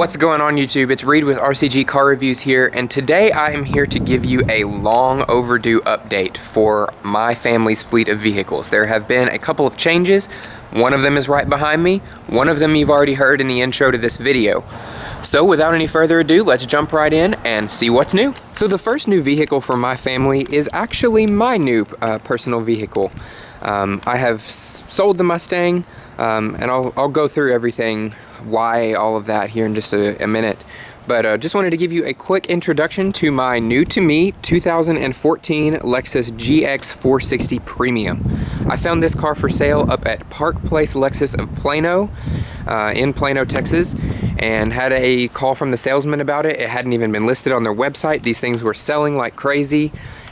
What's going on YouTube? It's Reed with RCG Car Reviews here, and today I am here to give you a long overdue update for my family's fleet of vehicles. There have been a couple of changes. One of them is right behind me. One of them you've already heard in the intro to this video. So without any further ado, let's jump right in and see what's new. So the first new vehicle for my family is actually my new personal vehicle. I have sold the Mustang, and I'll go through everything, why all of that here in just a minute. But just wanted to give you a quick introduction to my new to me 2014 Lexus GX 460 Premium. I found this car for sale up at Park Place Lexus of Plano, in Plano, Texas, and had a call from the salesman about it. It hadn't even been listed on their website. These things were selling like crazy.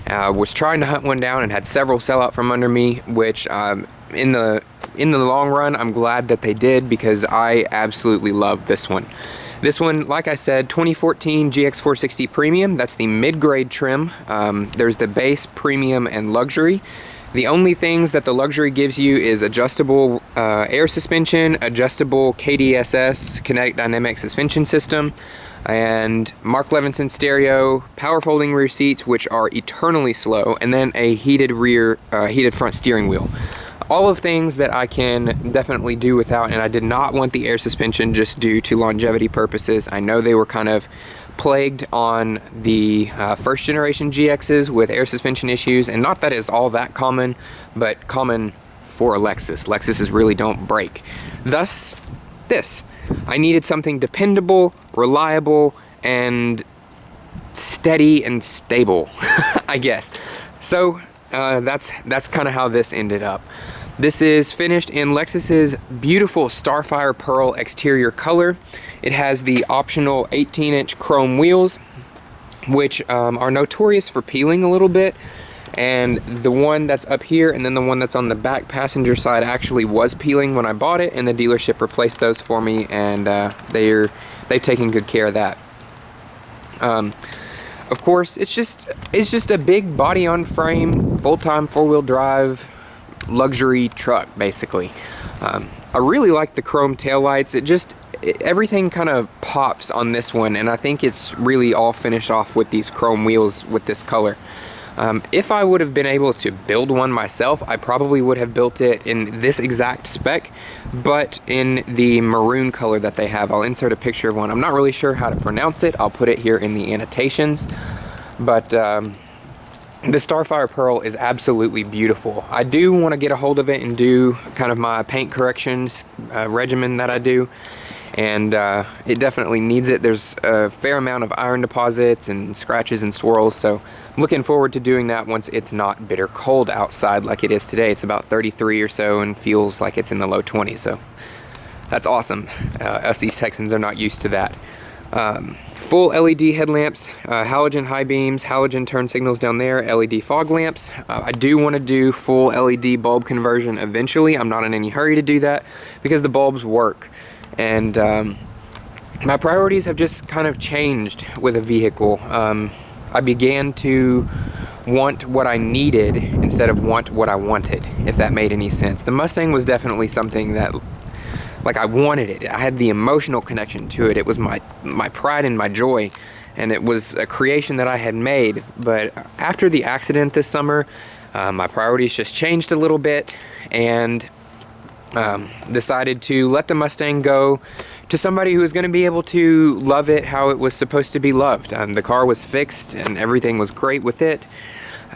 Was trying to hunt one down and had several sell out from under me, which in the long run, I'm glad that they did, because I absolutely love this one. This one, like I said, 2014 GX 460 Premium. That's the mid-grade trim. There's the base, premium, and luxury. The only things that the luxury gives you is adjustable air suspension, adjustable KDSS, kinetic dynamic suspension system, and Mark Levinson stereo, power folding rear seats, which are eternally slow, and then a heated front steering wheel. All of things that I can definitely do without, and I did not want the air suspension just due to longevity purposes. I know they were kind of plagued on the first generation GXs with air suspension issues, and not that it's all that common, but common for a Lexus. Lexuses really don't break. Thus, this. I needed something dependable, reliable, and steady and stable, I guess. So that's kind of how this ended up. This is finished in Lexus's beautiful Starfire Pearl exterior color. It has the optional 18-inch chrome wheels, which are notorious for peeling a little bit. And the one that's up here and then the one that's on the back passenger side actually was peeling when I bought it, and the dealership replaced those for me, and they've taken good care of that. Of course, it's just a big body on frame, full-time four-wheel drive luxury truck, basically. I really like the chrome taillights. Everything kind of pops on this one, and I think it's really all finished off with these chrome wheels with this color. If I would have been able to build one myself, I probably would have built it in this exact spec, but in the maroon color that they have. I'll insert a picture of one. I'm not really sure how to pronounce it. I'll put it here in the annotations. But the Starfire Pearl is absolutely beautiful. I do want to get a hold of it and do kind of my paint corrections regimen that I do. And it definitely needs it. There's a fair amount of iron deposits and scratches and swirls, so I'm looking forward to doing that once it's not bitter cold outside like it is today. It's about 33 or so and feels like it's in the low 20s, so that's awesome. Us East Texans are not used to that. Full LED headlamps, halogen high beams, halogen turn signals down there, LED fog lamps. I do want to do full LED bulb conversion eventually. I'm not in any hurry to do that because the bulbs work. And my priorities have just kind of changed with a vehicle. I began to want what I needed instead of want what I wanted, if that made any sense. The Mustang was definitely something that, like, I wanted it. I had the emotional connection to it. It was my pride and my joy, and it was a creation that I had made. But after the accident this summer, my priorities just changed a little bit, and decided to let the Mustang go to somebody who was going to be able to love it how it was supposed to be loved. The car was fixed and everything was great with it,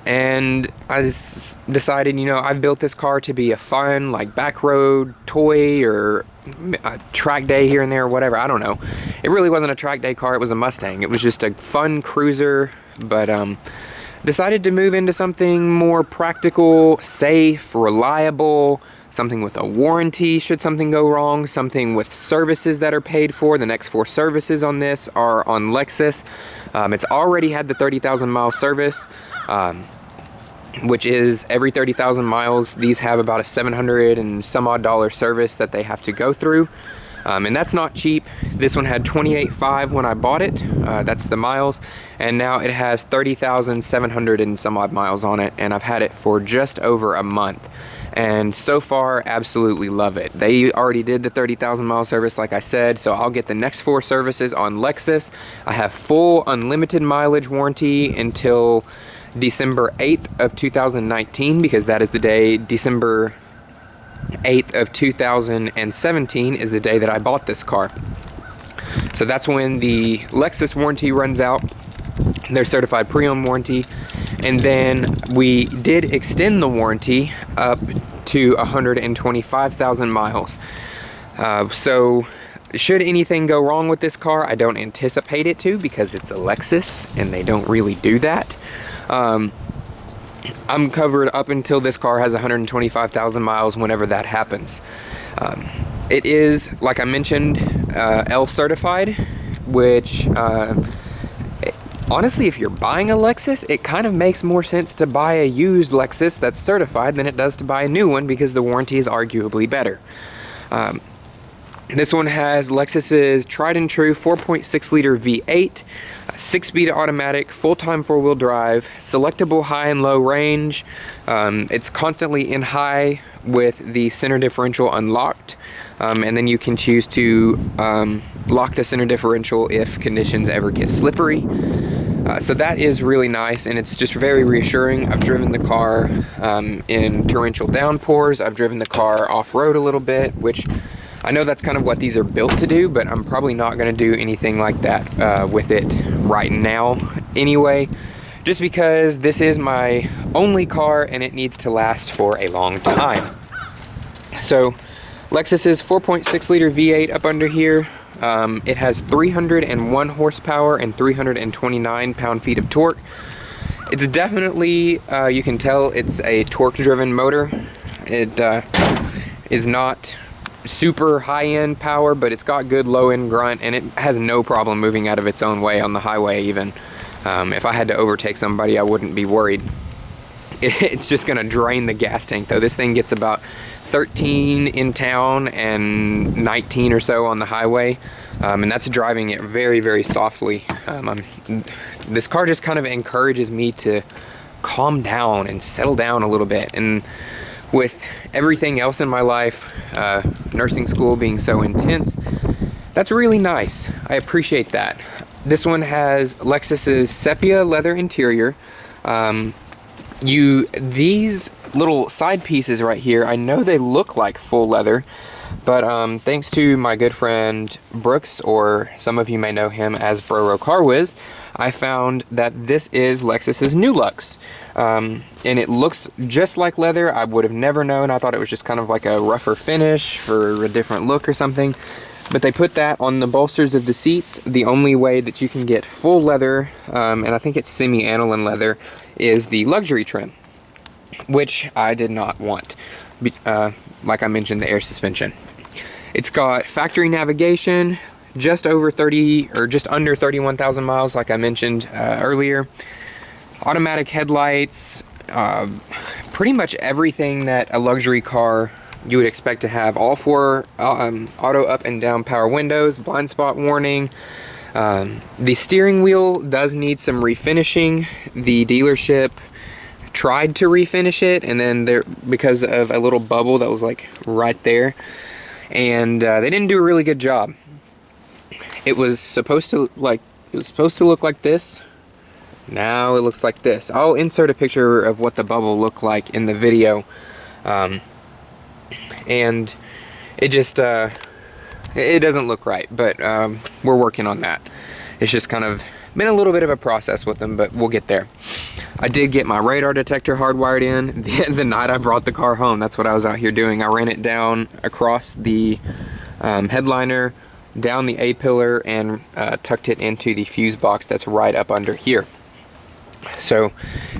and I just decided, you know, I've built this car to be a fun, like, back road toy or a track day here and there or whatever. I don't know. It really wasn't a track day car. It was a Mustang. It was just a fun cruiser, but decided to move into something more practical, safe, reliable, something with a warranty should something go wrong, something with services that are paid for. The next 4 services on this are on Lexus. It's already had the 30,000 mile service, which is every 30,000 miles. These have about a $700 and some odd service that they have to go through. And that's not cheap. This one had 28.5 when I bought it. That's the miles. And now it has 30,700 and some odd miles on it. And I've had it for just over a month. And so far, absolutely love it. They already did the 30,000 mile service, like I said, so I'll get the next 4 services on Lexus. I have full unlimited mileage warranty until December 8th of 2019, because that is the day, December 8th of 2017 is the day that I bought this car. So that's when the Lexus warranty runs out, their certified pre-owned warranty. And then we did extend the warranty up to 125,000 miles. So should anything go wrong with this car, I don't anticipate it to, because it's a Lexus and they don't really do that. I'm covered up until this car has 125,000 miles, whenever that happens. It is, like I mentioned, L certified, which honestly, if you're buying a Lexus, it kind of makes more sense to buy a used Lexus that's certified than it does to buy a new one, because the warranty is arguably better. This one has Lexus's tried and true 4.6 liter V8, 6-speed automatic, full-time 4-wheel drive, selectable high and low range. It's constantly in high with the center differential unlocked. And then you can choose to lock the center differential if conditions ever get slippery. So that is really nice, and it's just very reassuring. I've driven the car in torrential downpours. I've driven the car off-road a little bit, which I know that's kind of what these are built to do, but I'm probably not going to do anything like that with it right now anyway, just because this is my only car and it needs to last for a long time. So Lexus's 4.6 liter V8 up under here. It has 301 horsepower and 329 pound-feet of torque. It's definitely, you can tell it's a torque-driven motor. It is not super high-end power, but it's got good low-end grunt, and it has no problem moving out of its own way on the highway even. If I had to overtake somebody, I wouldn't be worried. It's just going to drain the gas tank, though. This thing gets about 13 in town and 19 or so on the highway, and that's driving it very, very softly. This car just kind of encourages me to calm down and settle down a little bit, and with everything else in my life, nursing school being so intense, that's really nice. I appreciate that. This one has Lexus's sepia leather interior. These little side pieces right here, I know they look like full leather, but thanks to my good friend Brooks, or some of you may know him as Broro Car Whiz, I found that this is Lexus's New Lux. And it looks just like leather. I would have never known. I thought it was just kind of like a rougher finish for a different look or something. But they put that on the bolsters of the seats. The only way that you can get full leather, and I think it's semi-aniline leather, is the luxury trim, which I did not want. Like I mentioned, the air suspension. It's got factory navigation, just over 30 or just under 31,000 miles, like I mentioned earlier. Automatic headlights, pretty much everything that a luxury car you would expect to have. All 4 auto up and down power windows, blind spot warning. The steering wheel does need some refinishing. The dealership tried to refinish it, and then because of a little bubble that was like right there, and they didn't do a really good job. It was supposed to look like this. Now it looks like this. I'll insert a picture of what the bubble looked like in the video. And it just it doesn't look right, but we're working on that. It's just kind of been a little bit of a process with them, but we'll get there. I did get my radar detector hardwired in the night I brought the car home. That's what I was out here doing. I ran it down across the headliner, down the A-pillar, and tucked it into the fuse box that's right up under here. So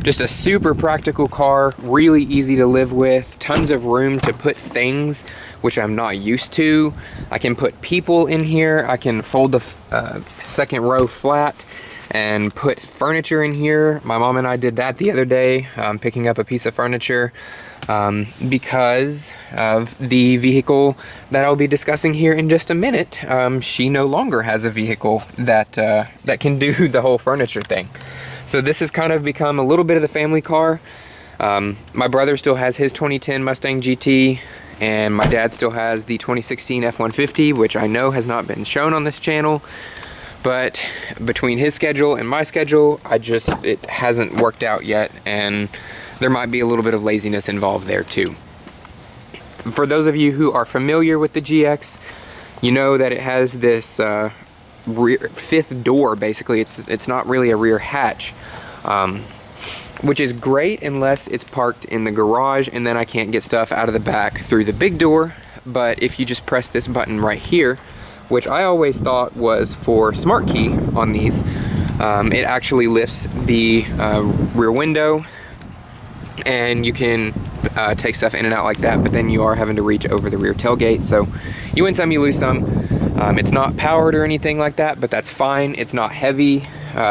just a super practical car, really easy to live with, tons of room to put things, which I'm not used to. I can put people in here. I can fold the second row flat and put furniture in here. My mom and I did that the other day, picking up a piece of furniture because of the vehicle that I'll be discussing here in just a minute. She no longer has a vehicle that can do the whole furniture thing. So this has kind of become a little bit of the family car. My brother still has his 2010 Mustang GT, and my dad still has the 2016 F-150, which I know has not been shown on this channel. But between his schedule and my schedule, it hasn't worked out yet, and there might be a little bit of laziness involved there too. For those of you who are familiar with the GX, you know that it has this rear fifth door. Basically, it's not really a rear hatch, which is great unless it's parked in the garage and then I can't get stuff out of the back through the big door. But if you just press this button right here, which I always thought was for smart key on these, it actually lifts the rear window, and you can take stuff in and out like that, but then you are having to reach over the rear tailgate, so you win some, you lose some. It's not powered or anything like that, but that's fine. It's not heavy.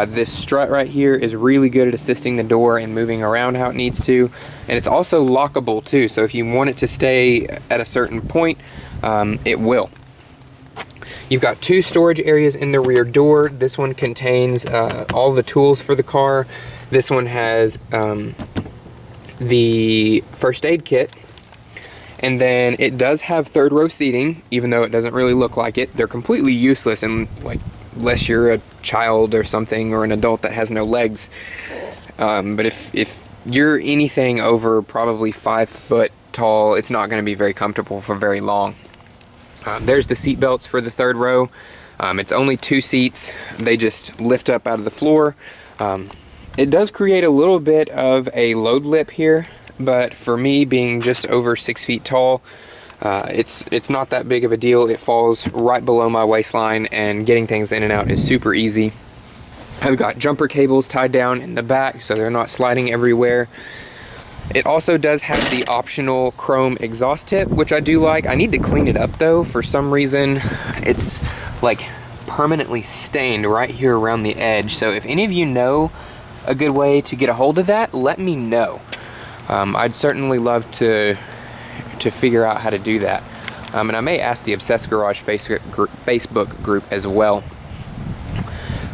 This strut right here is really good at assisting the door and moving around how it needs to, and it's also lockable too, so if you want it to stay at a certain point, it will. You've got two storage areas in the rear door. This one contains all the tools for the car. This one has the first aid kit, and then it does have third row seating, even though it doesn't really look like it. They're completely useless, and unless you're a child or something, or an adult that has no legs. But if you're anything over probably 5 foot tall, it's not going to be very comfortable for very long. There's the seat belts for the third row. It's only 2 seats. They just lift up out of the floor. It does create a little bit of a load lip here, but for me, being just over 6 feet tall, it's not that big of a deal. It falls right below my waistline, and getting things in and out is super easy. I've got jumper cables tied down in the back so they're not sliding everywhere. It also does have the optional chrome exhaust tip, which I do like. I need to clean it up though. For some reason, it's like permanently stained right here around the edge. So if any of you know a good way to get a hold of that, let me know. I'd certainly love to figure out how to do that. And I may ask the Obsessed Garage Facebook group as well.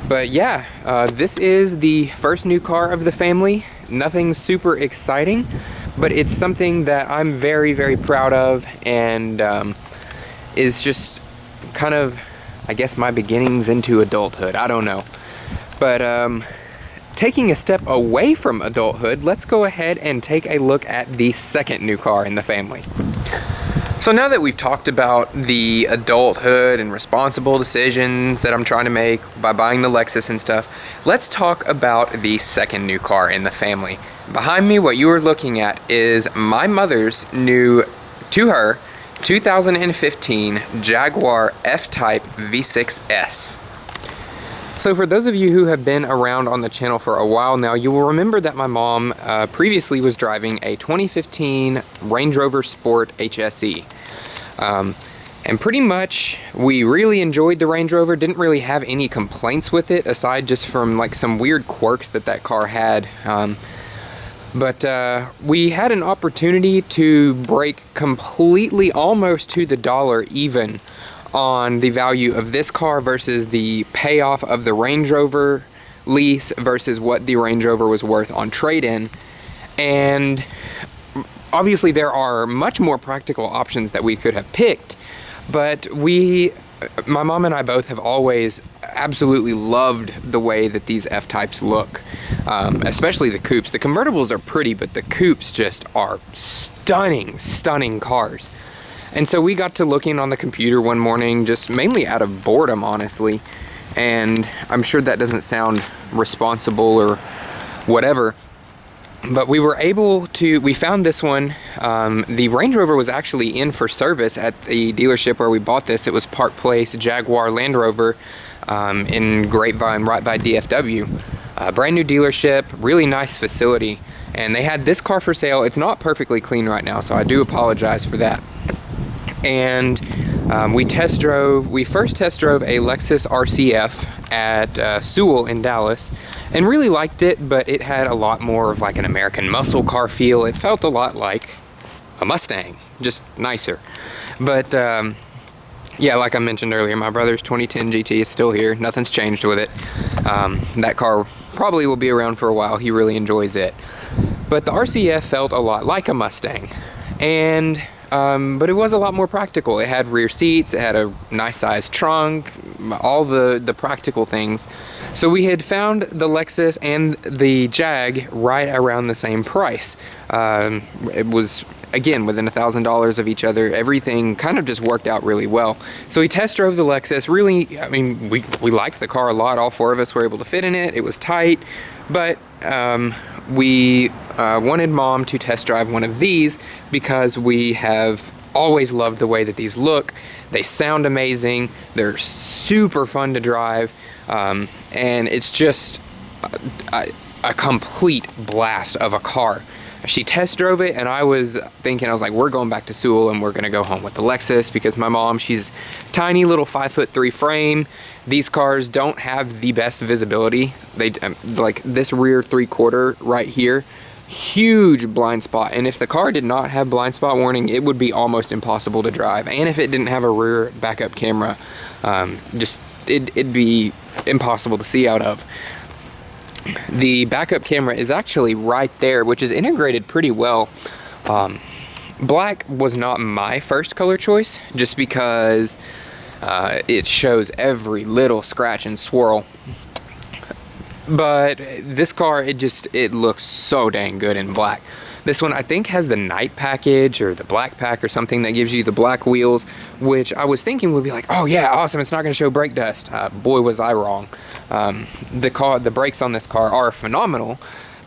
But yeah, this is the first new car of the family. Nothing super exciting, but it's something that I'm very, very proud of, and is just kind of, I guess, my beginnings into adulthood. I don't know. But taking a step away from adulthood, let's go ahead and take a look at the second new car in the family. So now that we've talked about the adulthood and responsible decisions that I'm trying to make by buying the Lexus and stuff, let's talk about the second new car in the family. Behind me, what you are looking at is my mother's new, to her, 2015 Jaguar F-Type V6S. So for those of you who have been around on the channel for a while now, you will remember that my mom previously was driving a 2015 Range Rover Sport HSE. And pretty much we really enjoyed the Range Rover, didn't really have any complaints with it aside just from like some weird quirks that car had. But we had an opportunity to break completely, almost to the dollar even, on the value of this car versus the payoff of the Range Rover lease versus what the Range Rover was worth on trade-in. And obviously there are much more practical options that we could have picked, but my mom and I both have always absolutely loved the way that these F-Types look, especially the coupes. The convertibles are pretty, but the coupes just are stunning, stunning cars. And so we got to looking on the computer one morning, just mainly out of boredom, honestly. And I'm sure that doesn't sound responsible or whatever, but we were able to, we found this one. The Range Rover was actually in for service at the dealership where we bought this. It was Park Place Jaguar Land Rover in Grapevine, right by DFW. brand new dealership, really nice facility, and they had this car for sale. It's not perfectly clean right now, so I do apologize for that. And we first test drove a Lexus RCF at Sewell in Dallas, and really liked it, but it had a lot more of like an American muscle car feel. It felt a lot like a Mustang, just nicer. But yeah, like I mentioned earlier, my brother's 2010 GT is still here. Nothing's changed with it. That car probably will be around for a while. He really enjoys it. But the RCF felt a lot like a Mustang, and but it was a lot more practical. It had rear seats, it had a nice sized trunk, all the practical things. So we had found the Lexus and the Jag right around the same price. It was, again, within $1,000 of each other. Everything kind of just worked out really well. So we test drove the Lexus. Really, I mean, we liked the car a lot. All four of us were able to fit in it. It was tight, but we wanted Mom to test drive one of these because we have always loved the way that these look. They sound amazing. They're super fun to drive, and it's just a complete blast of a car. She test drove it, and I was like, we're going back to Sewell and we're gonna go home with the Lexus, because my mom, she's tiny little 5'3" frame. These cars don't have the best visibility. They like this rear 3/4 right here, huge blind spot, and if the car did not have blind spot warning, it would be almost impossible to drive. And if it didn't have a rear backup camera, it'd be impossible to see out of. The backup camera is actually right there, which is integrated pretty well. Black was not my first color choice, just because it shows every little scratch and swirl. But this car, it looks so dang good in black. This one I think has the night package or the black pack or something that gives you the black wheels, which I was thinking would be like, oh yeah, awesome, it's not going to show brake dust. Boy, was I wrong. The brakes on this car are phenomenal,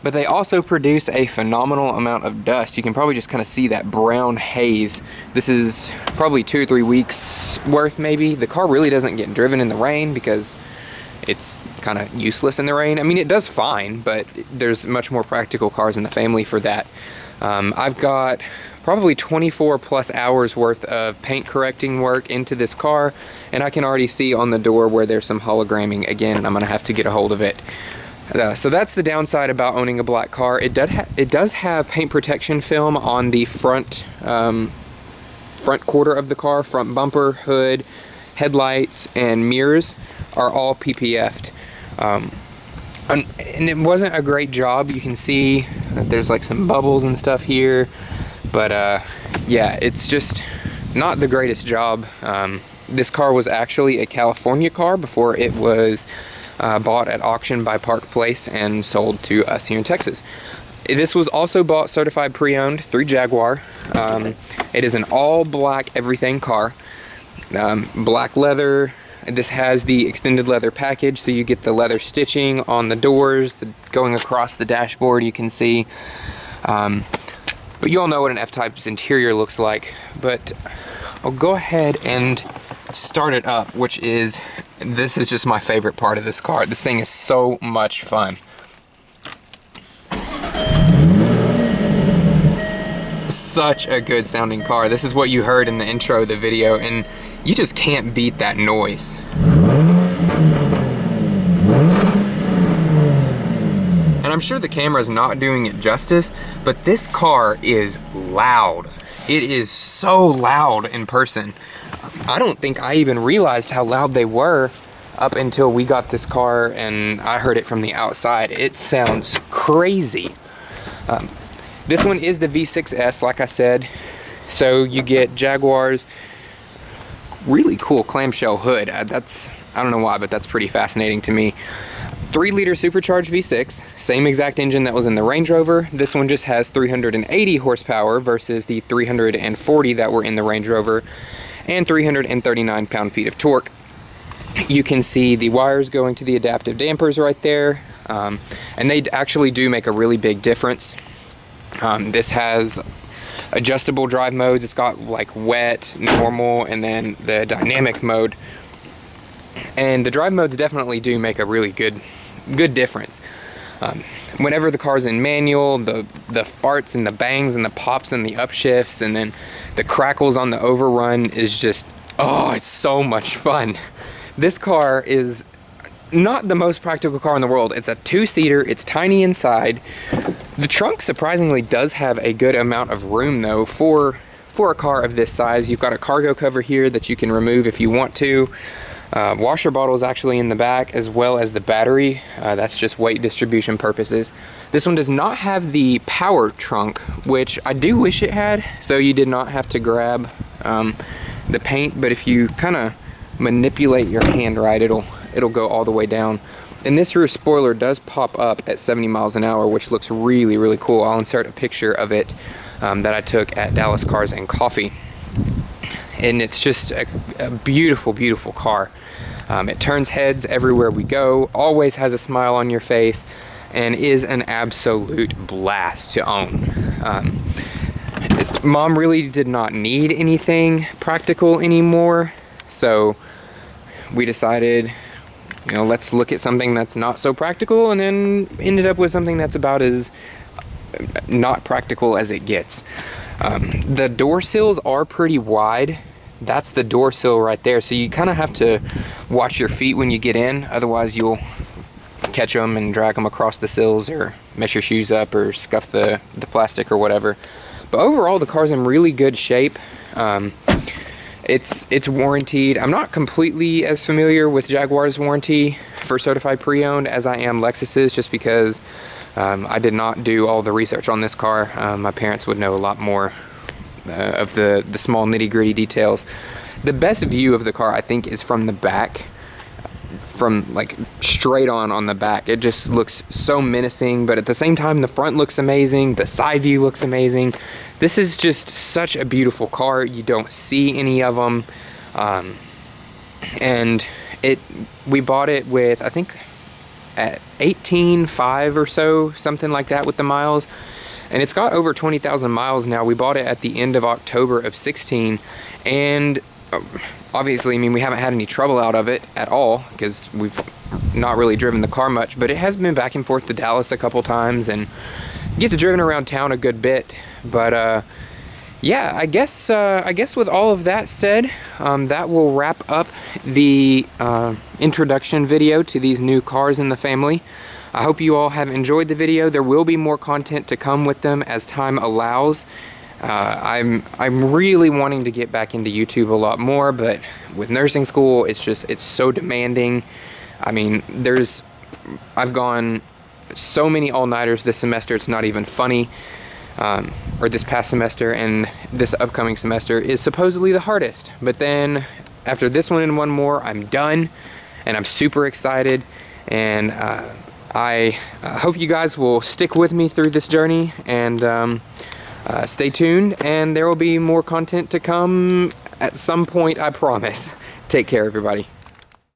but they also produce a phenomenal amount of dust. You can probably just kind of see that brown haze. This is probably 2 or 3 weeks worth maybe. The car really doesn't get driven in the rain because it's kind of useless in the rain. I mean, it does fine, but there's much more practical cars in the family for that. I've got probably 24 plus hours worth of paint correcting work into this car, and I can already see on the door where there's some hologramming again, and I'm gonna have to get a hold of it. So that's the downside about owning a black car. It does have paint protection film on the front quarter of the car. Front bumper, hood, headlights, and mirrors are all PPF'd. And it wasn't a great job. You can see that there's like some bubbles and stuff here, but yeah, it's just not the greatest job. This car was actually a California car before it was bought at auction by Park Place and sold to us here in Texas. This was also bought certified pre-owned through Jaguar. It is an all black everything car, black leather. This has the extended leather package, so you get the leather stitching on the doors, going across the dashboard, you can see. But you all know what an F-Type's interior looks like. But I'll go ahead and start it up, this is just my favorite part of this car. This thing is so much fun. Such a good sounding car. This is what you heard in the intro of the video, and you just can't beat that noise. And I'm sure the camera is not doing it justice, but this car is loud. It is so loud in person. I don't think I even realized how loud they were up until we got this car and I heard it from the outside. It sounds crazy. This one is the V6S, like I said. So you get Jaguar's really cool clamshell hood. I don't know why, but that's pretty fascinating to me. 3-liter supercharged V6, same exact engine that was in the Range Rover. This one just has 380 horsepower versus the 340 that were in the Range Rover, and 339 pound-feet of torque. You can see the wires going to the adaptive dampers right there, and they actually do make a really big difference. This has adjustable drive modes. It's got like wet, normal, and then the dynamic mode. And the drive modes definitely do make a really good difference. Whenever the car's in manual, the farts and the bangs and the pops and the upshifts and then the crackles on the overrun is just, oh, it's so much fun. This car is not the most practical car in the world. It's a 2-seater, it's tiny inside. The trunk surprisingly does have a good amount of room though for a car of this size. You've got a cargo cover here that you can remove if you want to. Washer bottle is actually in the back, as well as the battery. That's just weight distribution purposes. This one does not have the power trunk, which I do wish it had, so you did not have to grab the paint, but if you kind of manipulate your hand right, it'll go all the way down. And this rear spoiler does pop up at 70 miles an hour, which looks really, really cool. I'll insert a picture of it that I took at Dallas Cars and Coffee. And it's just a beautiful, beautiful car. It turns heads everywhere we go, always has a smile on your face, and is an absolute blast to own. Mom really did not need anything practical anymore, so we decided, you know, let's look at something that's not so practical, and then ended up with something that's about as not practical as it gets. The door sills are pretty wide. That's the door sill right there, so you kind of have to watch your feet when you get in, otherwise you'll catch them and drag them across the sills or mess your shoes up or scuff the plastic or whatever. But overall the car's in really good shape. It's warranted. I'm not completely as familiar with Jaguar's warranty for certified pre-owned as I am Lexus's, just because I did not do all the research on this car. My parents would know a lot more of the small nitty-gritty details. The best view of the car, I think, is from the back, from like straight on the back. It just looks so menacing, but at the same time the front looks amazing, the side view looks amazing. This is just such a beautiful car. You don't see any of them, and we bought it with, I think, at 18.5 or so, something like that with the miles, and it's got over 20,000 miles now. We bought it at the end of October of 16, and obviously, I mean, we haven't had any trouble out of it at all because we've not really driven the car much, but it has been back and forth to Dallas a couple times and gets driven around town a good bit. But yeah, I guess with all of that said, that will wrap up the introduction video to these new cars in the family. I hope you all have enjoyed the video. There will be more content to come with them as time allows. I'm really wanting to get back into YouTube a lot more, but with nursing school, it's so demanding. I mean, I've gone so many all-nighters this semester, it's not even funny. Or this past semester, and this upcoming semester is supposedly the hardest. But then after this one and one more, I'm done, and I'm super excited. And I hope you guys will stick with me through this journey, and stay tuned, and there will be more content to come at some point, I promise. Take care, everybody.